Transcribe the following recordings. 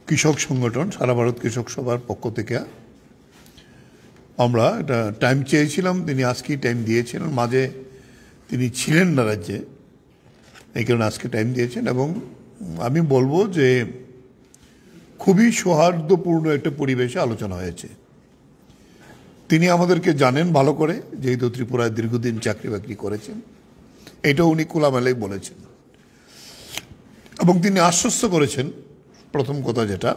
কৃষক সংগঠন সারা ভারত কৃষক সভার পক্ষ থেকে আমরা একটা টাইম চেয়েছিলাম, তিনি আজকেই টাইম দিয়েছিলেন। মাঝে তিনি ছিলেন না রাজ্যে, এই কারণে আজকে টাইম দিয়েছেন। এবং আমি বলবো যে খুবই সৌহার্দ্যপূর্ণ একটা পরিবেশে আলোচনা হয়েছে। তিনি আমাদেরকে জানেন ভালো করে, যেহেতু ত্রিপুরায় দীর্ঘদিন চাকরি বাকরি করেছেন, এটাও উনি খোলামেলাই বলেছেন। এবং তিনি আশ্বস্ত করেছেন, প্রথম কথা যেটা,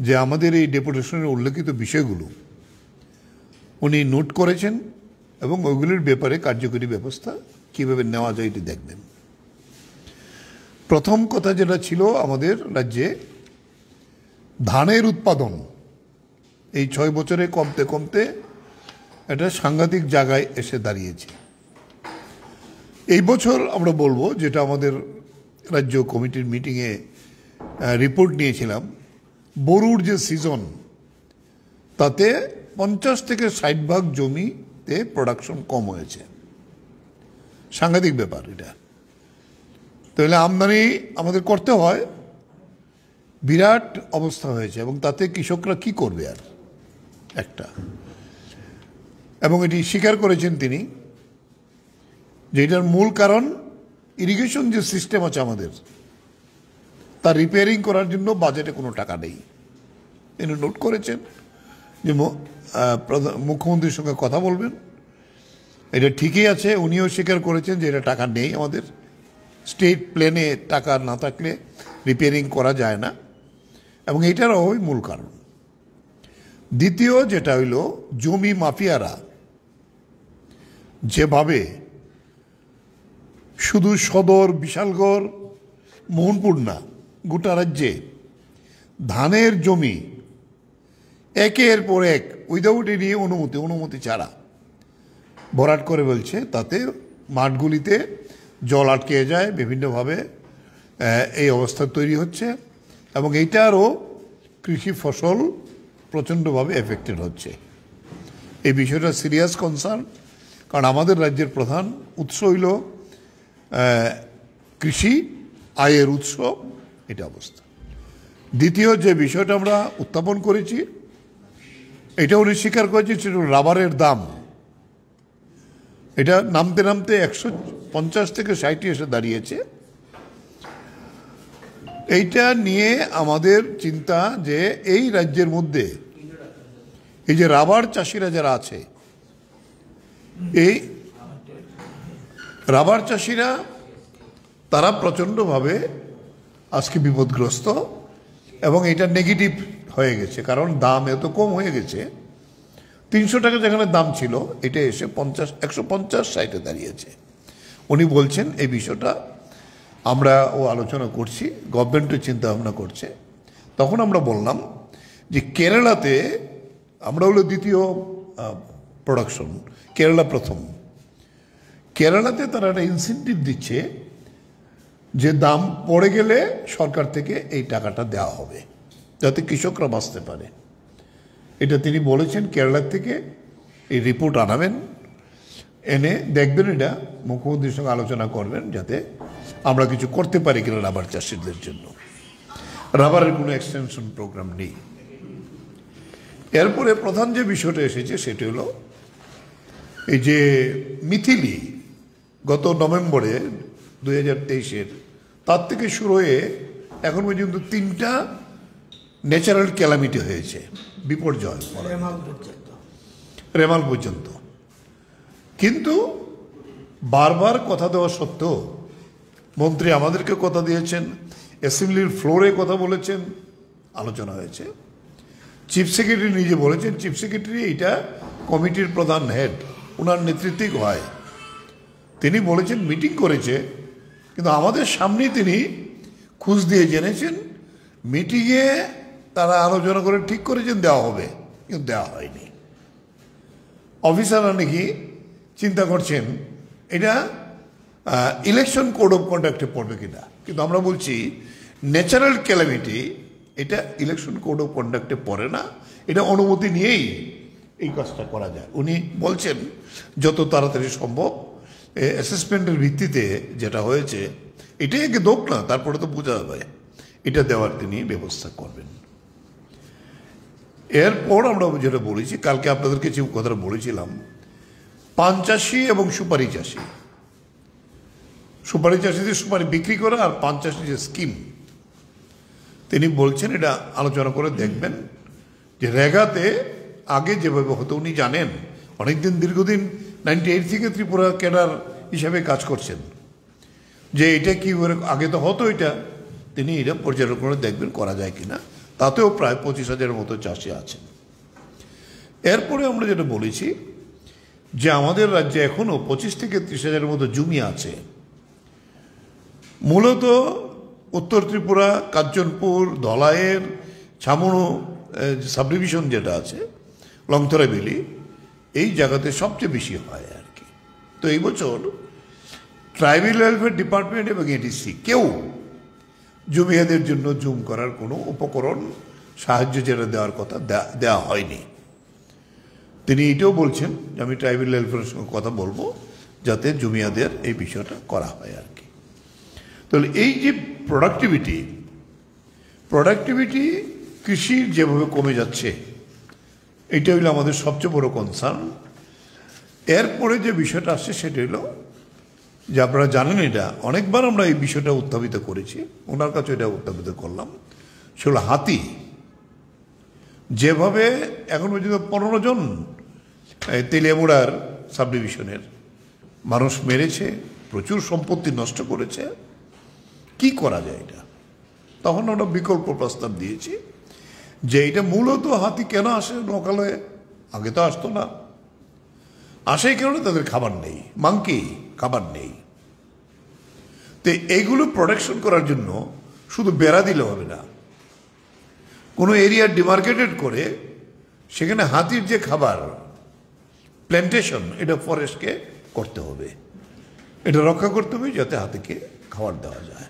যে আমাদের এই ডেপুটেশনের উল্লেখিত বিষয়গুলো উনি নোট করেছেন এবং ওইগুলির ব্যাপারে কার্যকরী ব্যবস্থা কীভাবে নেওয়া যায় এটি দেখবেন। প্রথম কথা যেটা ছিল, আমাদের রাজ্যে ধানের উৎপাদন এই 6 বছরে কমতে কমতে একটা সাংঘাতিক জায়গায় এসে দাঁড়িয়েছে। এই বছর আমরা বলবো, যেটা আমাদের রাজ্য কমিটির মিটিংয়ে রিপোর্ট নিয়েছিলাম, বরুর যে সিজন, তাতে 50 থেকে 60% জমিতে প্রোডাকশন কম হয়েছে। সাংঘাতিক ব্যাপার এটা। তাহলে আমদানি আমাদের করতে হয়, বিরাট অবস্থা হয়েছে। এবং তাতে কৃষকরা কি করবে আর একটা, এবং এটি স্বীকার করেছেন তিনি, যে এটার মূল কারণ ইরিগেশন যে সিস্টেম আছে আমাদের, তার রিপেয়ারিং করার জন্য বাজেটে কোনো টাকা নেই। তিনি নোট করেছেন যে মুখ্যমন্ত্রীর সঙ্গে কথা বলবেন, এটা ঠিকই আছে। উনিও স্বীকার করেছেন যে এটা টাকা নেই আমাদের, স্টেট প্লেনে টাকা না থাকলে রিপেয়ারিং করা যায় না, এবং এটার অভাবই মূল কারণ। দ্বিতীয় যেটা হইল, জমি মাফিয়ারা যেভাবে শুধু সদর, বিশালগড়, মোহনপুর না, গোটা রাজ্যে ধানের জমি একের পর এক উইদাউট এনি অনুমতি ছাড়া ভরাট করে বলছে, তাতে মাঠগুলিতে জল আটকে যায়, বিভিন্নভাবে এই অবস্থা তৈরি হচ্ছে। এবং এইটারও কৃষি ফসল প্রচণ্ডভাবে এফেক্টেড হচ্ছে। এই বিষয়টা সিরিয়াস কনসার্ন, কারণ আমাদের রাজ্যের প্রধান উৎস হইল কৃষি, আয়ের উৎস, এটা অবস্থা। দ্বিতীয় যে বিষয়টা আমরা উত্থাপন করেছি, এটা উনি স্বীকার করেছি, সেটা রাবারের দাম। এটা নামতে নামতে 150 থেকে 60 এসে দাঁড়িয়েছে। এইটা নিয়ে আমাদের চিন্তা যে এই রাজ্যের মধ্যে এই যে রাবার চাষিরা যারা আছে, এই রাবার চাষিরা তারা প্রচণ্ডভাবে আজকে বিপদগ্রস্ত, এবং এটা নেগেটিভ হয়ে গেছে। কারণ দাম এত কম হয়ে গেছে, 300 টাকা যেখানে দাম ছিল, এটা এসে 150-60 দাঁড়িয়েছে। উনি বলছেন এই বিষয়টা আমরা আলোচনা করছি, গভর্নমেন্টও চিন্তা ভাবনা করছে। তখন আমরা বললাম যে কেরালাতে আমরা হলো দ্বিতীয় প্রোডাকশন, কেরালা প্রথম। কেরালাতে তারা একটা ইনসেন্টিভ দিচ্ছে যে দাম পড়ে গেলে সরকার থেকে এই টাকাটা দেওয়া হবে, যাতে কৃষকরা বাঁচতে পারে। এটা তিনি বলেছেন। কেরালার থেকে এই রিপোর্ট আনাবেন, এনে দেখবেন, এটা মুখ্যমন্ত্রীর সঙ্গে আলোচনা করবেন, যাতে আমরা কিছু করতে পারি কিনা রাবার চাষিদের জন্য। রাবারের কোনো এক্সটেনশন প্রোগ্রাম নেই। এরপরে প্রধান যে বিষয়টা এসেছে সেটা হলো এই যে মিথিলি, গত নভেম্বরে 2023-এর, তার থেকে শুরু হয়ে এখন পর্যন্ত 3টা ন্যাচারাল ক্যালামিটি হয়েছে, বিপর্যয়, রেমাল পর্যন্ত। কিন্তু বারবার কথা দেওয়া সত্ত্বেও মন্ত্রী আমাদেরকে কথা দিয়েছেন, অ্যাসেম্বলির ফ্লোরে কথা বলেছেন, আলোচনা হয়েছে। চিফ সেক্রেটারি নিজে বলেছেন, চিফ সেক্রেটারি এটা কমিটির প্রধান হেড, ওনার নেতৃত্বেই হয়। তিনি বলেছেন মিটিং করেছে, কিন্তু আমাদের সামনেই তিনি খোঁজ দিয়ে জেনেছেন, মিটিংয়ে তারা আলোচনা করে ঠিক করেছেন দেওয়া হবে, কিন্তু দেওয়া হয়নি। অফিসাররা নাকি চিন্তা করছেন এটা ইলেকশন কোড অফ কন্ডাক্টে পড়বে কিনা, কিন্তু আমরা বলছি ন্যাচারাল ক্যালামিটি এটা ইলেকশন কোড অফ কন্ডাক্টে পড়ে না, এটা অনুমতি নিয়েই এই কাজটা করা যায়। উনি বলছেন যত তাড়াতাড়ি সম্ভব অ্যাসেসমেন্টের ভিত্তিতে যেটা হয়েছে এটাই আগে দোক না, তারপরে তো বোঝা যাবে এটা দেওয়ার তিনি ব্যবস্থা করবেন। এরপর আমরা যেটা বলেছি, কালকে আপনাদেরকে যে কথাটা বলেছিলাম, পান চাষি এবং সুপারি চাষি, সুপারি চাষিদের সুপারি বিক্রি করা আর পান চাষি যে স্কিম, তিনি বলছেন এটা আলোচনা করে দেখবেন যে রেগাতে আগে যেভাবে হতো, উনি জানেন অনেকদিন, দীর্ঘদিন 98 থেকে ত্রিপুরা ক্যাডার হিসাবে কাজ করছেন, যে এটা কি আগে তো হতো, এটা তিনি এটা পর্যবেক্ষণ করে দেখবেন করা যায় কিনা। তাতেও প্রায় 25,000-এর মতো চাষি আছেন। এরপরে আমরা যেটা বলেছি যে আমাদের রাজ্যে এখনও 25 থেকে 30,000-এর মতো জমি আছে, মূলত উত্তর ত্রিপুরা, কাঞ্চনপুর, ধলাইয়ের ছামুনো সাব ডিভিশন যেটা আছে, লংথরা ভ্যালি, এই জায়গাতে সবচেয়ে বেশি হয় আর কি। তো এই বছর ট্রাইবাল ওয়েলফেয়ার ডিপার্টমেন্ট এবং এডিসি কেউ জমিয়াদের জন্য জুম করার কোনো উপকরণ, সাহায্য যেটা দেওয়ার কথা দেওয়া হয়নি। তিনি এটাও বলছেন যে আমি ট্রাইবাল ওয়েলফেয়ারের সঙ্গে কথা বলবো যাতে জমিয়াদের এই বিষয়টা করা হয় আর কি। তাহলে এই যে প্রোডাক্টিভিটি কৃষির যেভাবে কমে যাচ্ছে, এটা হলো আমাদের সবচেয়ে বড় কনসার্ন। এরপরে যে বিষয়টা আসছে সেটা হলো যে আপনারা জানেন, এটা অনেকবার আমরা এই বিষয়টা উত্থাপিত করেছি, ওনার কাছে এটা উত্থাপিত করলাম, সেগুলো হাতি যেভাবে এখন পর্যন্ত 15 জন তেলিয়ামুড়ার সাব ডিভিশনের মানুষ মেরেছে, প্রচুর সম্পত্তি নষ্ট করেছে, কি করা যায় এটা? তখন আমরা বিকল্প প্রস্তাব দিয়েছি যে এটা মূলত হাতি কেন আসে লোকালয়ে, আগে তো আসতো না, আসে এই কারণে তাদের খাবার নেই, মাংকি খাবার নেই। তো এইগুলো প্রোটেকশন করার জন্য শুধু বেড়া দিলে হবে না, কোনো এরিয়া ডিমার্কেটেড করে সেখানে হাতির যে খাবার প্ল্যান্টেশন, এটা ফরেস্টকে করতে হবে, এটা রক্ষা করতে হবে যাতে হাতিকে খাবার দেওয়া যায়,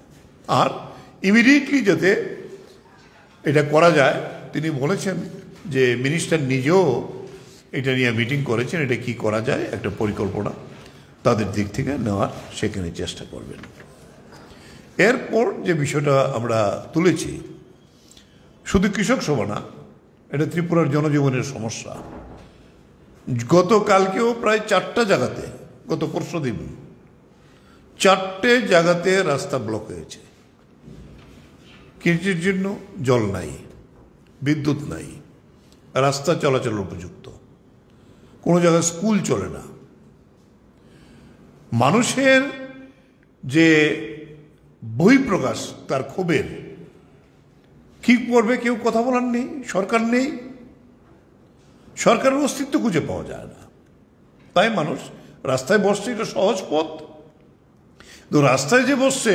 আর ইমিডিয়েটলি যাতে এটা করা যায়। তিনি বলেছেন যে মিনিস্টার নিজেও এটা নিয়ে মিটিং করেছেন, এটা কি করা যায় একটা পরিকল্পনা তাদের দিক থেকে নেওয়ার সেখানে চেষ্টা করবেন। এরপর যে বিষয়টা আমরা তুলেছি, শুধু কৃষক সভা না, এটা ত্রিপুরার জনজীবনের সমস্যা। গতকালকেও প্রায় 4টা জায়গাতে, গত পরশুদিন 4টে জায়গাতে রাস্তা ব্লক হয়েছে। কৃষির জন্য জল নাই, বিদ্যুৎ নাই, রাস্তা চলাচল উপযুক্ত, কোনো জায়গায় স্কুল চলে না। মানুষের যে বহিঃপ্রকাশ তার ক্ষোভের, কি করবে কেউ কথা বলার নেই, সরকার নেই, সরকারের অস্তিত্ব খুঁজে পাওয়া যায় না, তাই মানুষ রাস্তায় বসছে। এটা সহজ পথ, তো রাস্তায় যে বসছে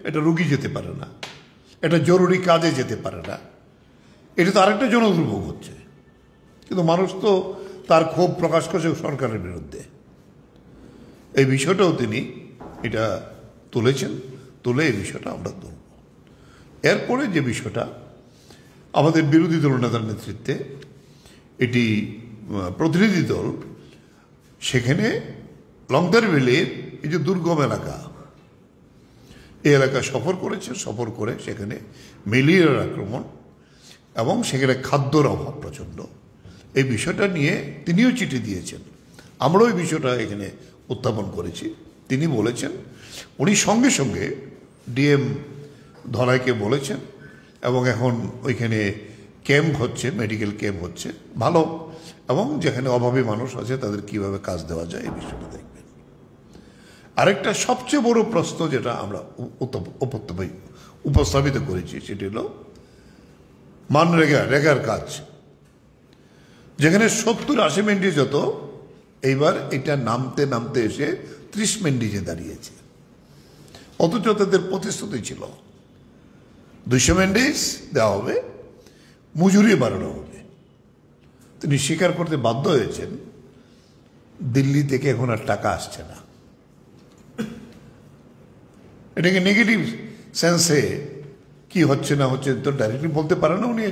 এটা রুগী যেতে পারে না, এটা জরুরি কাজে যেতে পারে না, এটা তো আরেকটা জনদুর্ভোগ হচ্ছে। কিন্তু মানুষ তো তার ক্ষোভ প্রকাশ করছে সরকারের বিরুদ্ধে। এই বিষয়টাও তিনি এটা তুলেছেন, তুলে এই বিষয়টা আমরা তুলব। এরপরে যে বিষয়টা আমাদের বিরোধী দল নেতার নেতৃত্বে এটি প্রতিনিধি দল সেখানে লংথরা ভ্যালির এই যে দুর্গম এলাকা, এই এলাকা সফর করেছে, সফর করে সেখানে ম্যালেরিয়ার আক্রমণ এবং সেখানে খাদ্যর অভাব প্রচণ্ড, এই বিষয়টা নিয়ে তিনিও চিঠি দিয়েছেন। আমরাও এই বিষয়টা এখানে উত্থাপন করেছি। তিনি বলেছেন উনি সঙ্গে সঙ্গে ডিএম ধলাইকে বলেছেন, এবং এখন ওইখানে ক্যাম্প হচ্ছে, মেডিকেল ক্যাম্প হচ্ছে ভালো, এবং যেখানে অভাবী মানুষ আছে তাদের কিভাবে কাজ দেওয়া যায় এই বিষয়টা দেখবেন। আরেকটা সবচেয়ে বড় প্রশ্ন যেটা আমরা উপস্থাপিত করেছি সেটি হলো রেগার কাজ, যেখানে 70-80 মেন্ডিজ হতো, এইবার এটা নামতে নামতে এসে 30 মেন্ডিজে দাঁড়িয়েছে। অথচ তাদের প্রতিশ্রুতি ছিল 200 মেন্ডিজ দেওয়া হবে, মজুরি বাড়ানো হবে। তিনি স্বীকার করতে বাধ্য হয়েছেন দিল্লি থেকে এখন আর টাকা আসছে না। এটাকে নেগেটিভ সেন্সে কি হচ্ছে না হচ্ছে তো ডাইরেক্টলি বলতে পারে না উনি,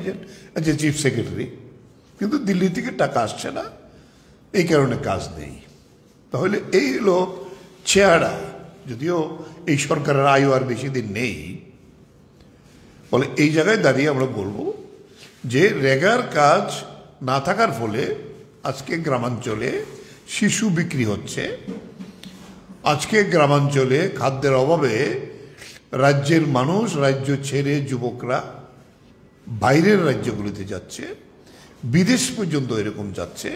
যে চিফ সেক্রেটারি, কিন্তু দিল্লি থেকে টাকা আসছে না, এই কারণে কাজ নেই। তাহলে এই হলো চেহারা। যদিও এই সরকারের আয়ু আর বেশি দিন নেই, ফলে এই জায়গায় দাঁড়িয়ে আমরা বলবো যে রেগার কাজ না থাকার ফলে আজকে গ্রামাঞ্চলে শিশু বিক্রি হচ্ছে, আজকে গ্রামাঞ্চলে খাদ্যের অভাবে রাজ্যের মানুষ রাজ্য ছেড়ে যুবকরা বাইরের রাজ্যগুলিতে যাচ্ছে, বিদেশ পর্যন্ত এরকম যাচ্ছে।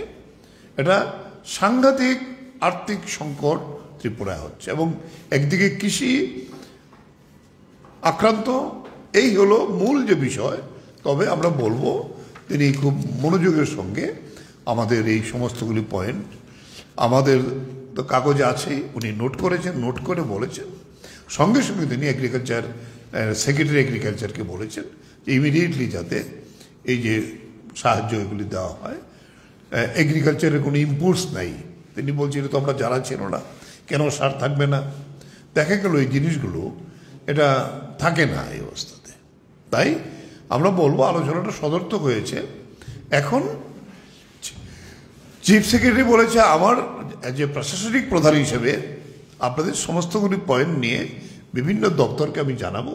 এটা সাংঘাতিক আর্থিক সংকট ত্রিপুরায় হচ্ছে এবং একদিকে কৃষি আক্রান্ত, এই হলো মূল যে বিষয়। তবে আমরা বলবো তিনি খুব মনোযোগের সঙ্গে আমাদের এই সমস্তগুলি পয়েন্ট আমাদের তো কাগজে আছেই, উনি নোট করেছেন, নোট করে বলেছেন। সঙ্গে সঙ্গে তিনি এগ্রিকালচার সেক্রেটারি এগ্রিকালচারকে বলেছেন যে ইমিডিয়েটলি যাতে এই যে সাহায্য এগুলি দেওয়া হয়। এগ্রিকালচারের কোনো ইম্পোর্টস নাই, তিনি বলছেন তো আমরা জানা ছিল না, কেন সার থাকবে না। দেখা গেল এই জিনিসগুলো এটা থাকে না এই অবস্থাতে। তাই আমরা বলবো আলোচনাটা সদর্থক হয়েছে। এখন চিফ সেক্রেটারি বলেছে আমার যে প্রশাসনিক প্রধান হিসেবে আপনাদের সমস্তগুলি পয়েন্ট নিয়ে বিভিন্ন দপ্তরকে আমি জানাবো,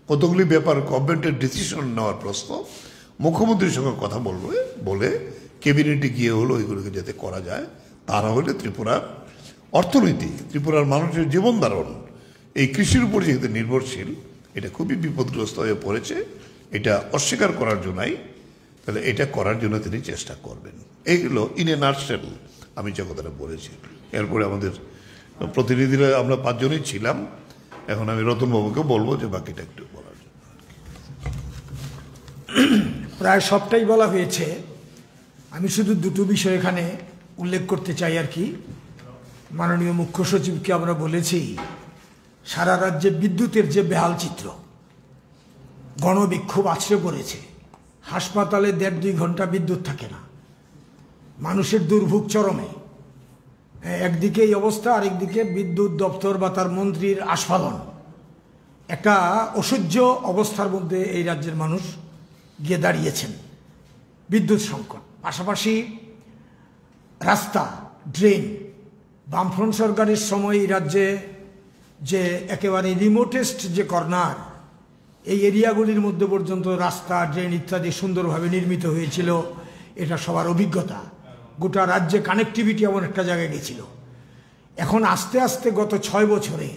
কতগুলি ব্যাপার গভর্নমেন্টের ডিসিশন নেওয়ার প্রশ্ন মুখ্যমন্ত্রীর সঙ্গে কথা বলবে, বলে ক্যাবিনেটে গিয়ে হলো এগুলোকে যাতে করা যায়। তা না হলে ত্রিপুরার অর্থনীতি, ত্রিপুরার মানুষের জীবন ধারণ এই কৃষির উপর যেহেতু নির্ভরশীল, এটা খুবই বিপদগ্রস্ত হয়ে পড়েছে। এটা অস্বীকার করার জন্যই, তাহলে এটা করার জন্য তিনি চেষ্টা করবেন। এইগুলো ইন এ নাটসেল আমি যে কথাটা বলেছি। এরপরে আমাদের প্রতিনিধিরা আমরা 5 জনই ছিলাম, এখন আমি রতনবাবুকে বলবো যে বাকিটা একটু বলার জন্য। প্রায় সবটাই বলা হয়েছে, আমি শুধু দুটো বিষয় এখানে উল্লেখ করতে চাই আর কি। মাননীয় মুখ্য সচিবকে আমরা বলেছি সারা রাজ্যে বিদ্যুতের যে বেহাল চিত্র, গণবিক্ষোভ আছড়ে পড়েছে, হাসপাতালে 1.5-2 ঘন্টা বিদ্যুৎ থাকে না, মানুষের দুর্ভোগ চরমে। একদিকে এই অবস্থা, আরেকদিকে বিদ্যুৎ দপ্তর বা তার মন্ত্রীর আস্ফালন। একটা অসহ্য অবস্থার মধ্যে এই রাজ্যের মানুষ গিয়ে দাঁড়িয়েছেন। বিদ্যুৎ সংকট, পাশাপাশি রাস্তা, ড্রেন। বামফ্রন্ট সরকারের সময় এই রাজ্যে যে একেবারে রিমোটেস্ট যে কর্নার, এই এরিয়াগুলির মধ্যে পর্যন্ত রাস্তা, ড্রেন ইত্যাদি সুন্দরভাবে নির্মিত হয়েছিল, এটা সবার অভিজ্ঞতা। গোটা রাজ্যে কানেক্টিভিটি এমন একটা জায়গায় গেছিল। এখন আস্তে আস্তে গত 6 বছরে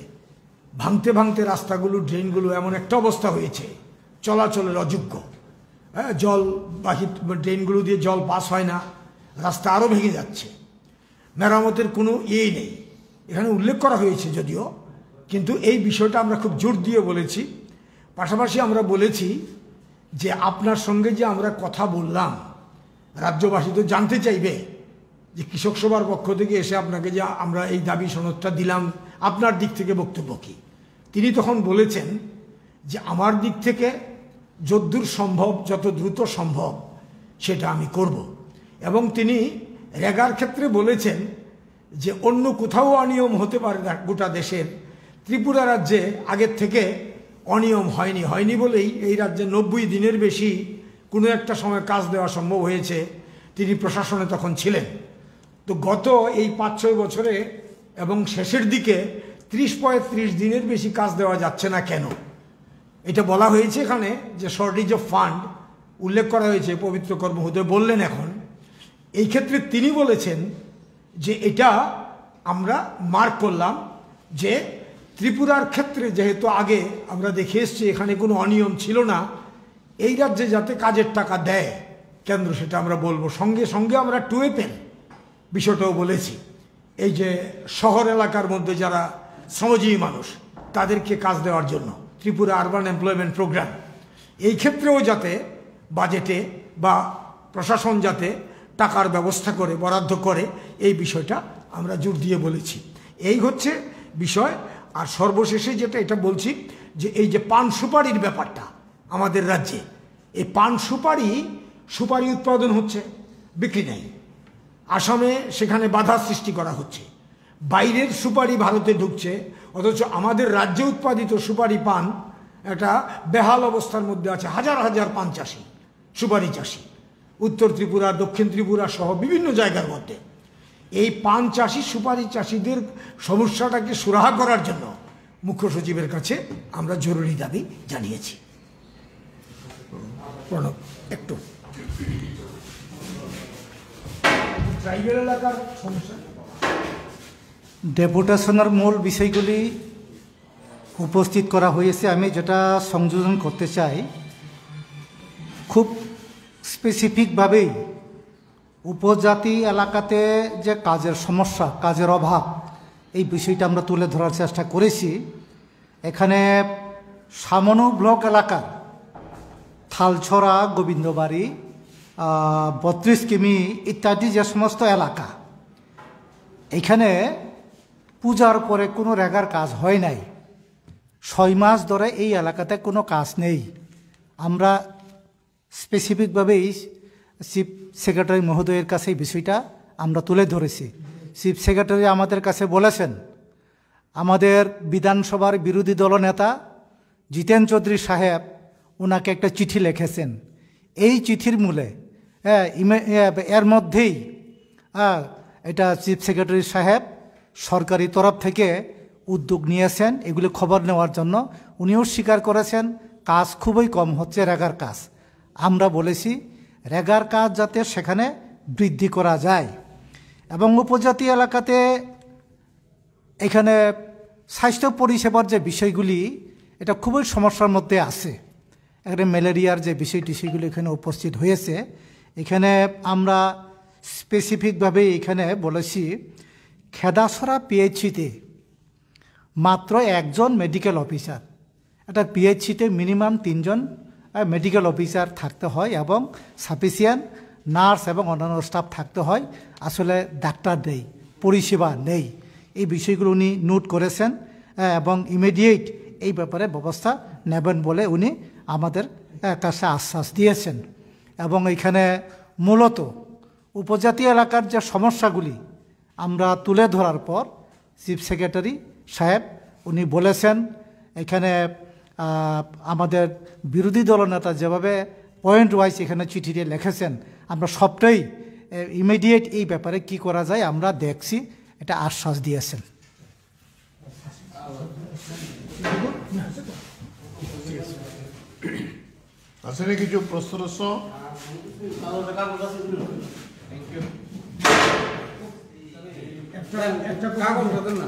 ভাঙতে ভাঙতে রাস্তাগুলো, ড্রেনগুলো এমন একটা অবস্থা হয়েছে চলাচলের অযোগ্য। জলবাহিত ড্রেনগুলো দিয়ে জল পাস হয় না, রাস্তা আরও ভেঙে যাচ্ছে, মেরামতের কোনো ইয়েই নেই। এখানে উল্লেখ করা হয়েছে যদিও, কিন্তু এই বিষয়টা আমরা খুব জোর দিয়ে বলেছি। পাশাপাশি আমরা বলেছি যে আপনার সঙ্গে যে আমরা কথা বললাম, রাজ্যবাসী তো জানতে চাইবে যে কৃষক সভার পক্ষ থেকে এসে আপনাকে যে আমরা এই দাবি সনদটা দিলাম, আপনার দিক থেকে বক্তব্য কী। তিনি তখন বলেছেন যে আমার দিক থেকে যদ্দূর সম্ভব, যত দ্রুত সম্ভব সেটা আমি করব। এবং তিনি রেগার ক্ষেত্রে বলেছেন যে অন্য কোথাও অনিয়ম হতে পারে না গোটা দেশের, ত্রিপুরা রাজ্যে আগের থেকে অনিয়ম হয়নি বলেই এই রাজ্যে 90 দিনের বেশি কোনো একটা সময় কাজ দেওয়া সম্ভব হয়েছে। তিনি প্রশাসনে তখন ছিলেন। তো গত এই 5-6 বছরে এবং শেষের দিকে 30-35 দিনের বেশি কাজ দেওয়া যাচ্ছে না কেন? এটা বলা হয়েছে এখানে যে শর্টেজ অফ ফান্ড উল্লেখ করা হয়েছে, পবিত্র কর্মহোদয় বললেন। এখন এই ক্ষেত্রে তিনি বলেছেন যে এটা আমরা মার্ক করলাম যে ত্রিপুরার ক্ষেত্রে যেহেতু আগে আমরা দেখে এসছি এখানে কোনো অনিয়ম ছিল না, এই রাজ্যে যাতে কাজের টাকা দেয় কেন্দ্র, সেটা আমরা বলবো। সঙ্গে সঙ্গে আমরা টুয়েপের বিষয়টাও বলেছি, এই যে শহর এলাকার মধ্যে যারা শ্রমজীবী মানুষ তাদেরকে কাজ দেওয়ার জন্য ত্রিপুরা আরবান এমপ্লয়মেন্ট প্রোগ্রাম, এই ক্ষেত্রেও যাতে বাজেটে বা প্রশাসন যাতে টাকার ব্যবস্থা করে, বরাদ্দ করে, এই বিষয়টা আমরা জোর দিয়ে বলেছি। এই হচ্ছে বিষয়। আর সর্বশেষে যেটা এটা বলছি যে এই যে পান সুপারির ব্যাপারটা আমাদের রাজ্যে, এই পান সুপারি উৎপাদন হচ্ছে, বিক্রি নেই। আসামে সেখানে বাধা সৃষ্টি করা হচ্ছে, বাইরের সুপারি ভারতে ঢুকছে, অথচ আমাদের রাজ্যে উৎপাদিত সুপারি পান একটা বেহাল অবস্থার মধ্যে আছে। হাজার হাজার পান চাষি, সুপারি চাষি, উত্তর ত্রিপুরা, দক্ষিণ ত্রিপুরা সহ বিভিন্ন জায়গার মধ্যে। এই পান চাষি, সুপারি চাষিদের সমস্যাটাকে সুরাহা করার জন্য মুখ্য সচিবের কাছে আমরা জরুরি দাবি জানিয়েছি। প্রণব একটু ট্রাইবেল এলাকার সমস্যা। ডেপুটেশনের মূল বিষয়গুলি উপস্থিত করা হয়েছে। আমি যেটা সংযোজন করতে চাই, খুব স্পেসিফিকভাবেই উপজাতি এলাকাতে যে কাজের সমস্যা, কাজের অভাব, এই বিষয়টা আমরা তুলে ধরার চেষ্টা করেছি। এখানে সামনু ব্লক এলাকার থালছড়া, গোবিন্দবাড়ি, 32 কিমি ইত্যাদি যে সমস্ত এলাকা, এখানে পূজার পরে কোনো রেগার কাজ হয় নাই। 6 মাস ধরে এই এলাকাতে কোনো কাজ নেই। আমরা স্পেসিফিকভাবেই চিফ সেক্রেটারি মহোদয়ের কাছে এই বিষয়টা আমরা তুলে ধরেছি। চিফ সেক্রেটারি আমাদের কাছে বলেছেন, আমাদের বিধানসভার বিরোধী দলনেতা জিতেন চৌধুরী সাহেব ওনাকে একটা চিঠি লিখেছেন। এই চিঠির মূলে এর মধ্যেই এটা চিফ সেক্রেটারি সাহেব সরকারি তরফ থেকে উদ্যোগ নিয়েছেন এগুলি খবর নেওয়ার জন্য। উনিও স্বীকার করেছেন কাজ খুবই কম হচ্ছে, রেগার কাজ। আমরা বলেছি রেগার কাজ যাতে সেখানে বৃদ্ধি করা যায়। এবং উপজাতি এলাকাতে এখানে স্বাস্থ্য পরিষেবার যে বিষয়গুলি, এটা খুবই সমস্যার মধ্যে আছে। এখানে ম্যালেরিয়ার যে বিষয়টি, সেগুলি এখানে উপস্থিত হয়েছে। এখানে আমরা স্পেসিফিকভাবে এখানে বলেছি খেদাছড়া পিএইচসিতে মাত্র 1 জন মেডিকেল অফিসার, একটা পিএইচসিতে মিনিমাম 3 জন মেডিকেল অফিসার থাকতে হয় এবং সাফিসিয়েন্ট নার্স এবং অন্যান্য স্টাফ থাকতে হয়। আসলে ডাক্তার নেই, পরিষেবা নেই। এই বিষয়গুলো উনি নোট করেছেন এবং ইমিডিয়েট এই ব্যাপারে ব্যবস্থা নেবেন বলে উনি আমাদের কাছে আশ্বাস দিয়েছেন। এবং এখানে মূলত উপজাতি এলাকার যে সমস্যাগুলি আমরা তুলে ধরার পর চিফ সেক্রেটারি সাহেব উনি বলেছেন, এখানে আমাদের বিরোধী দলনেতা যেভাবে পয়েন্ট ওয়াইজ এখানে চিঠিতে লিখেছেন, আমরা সবটাই ইমিডিয়েট এই ব্যাপারে কি করা যায় আমরা দেখছি, এটা আশ্বাস দিয়েছেন। আসলে কিছু প্রশ্ন একটা কাগজ না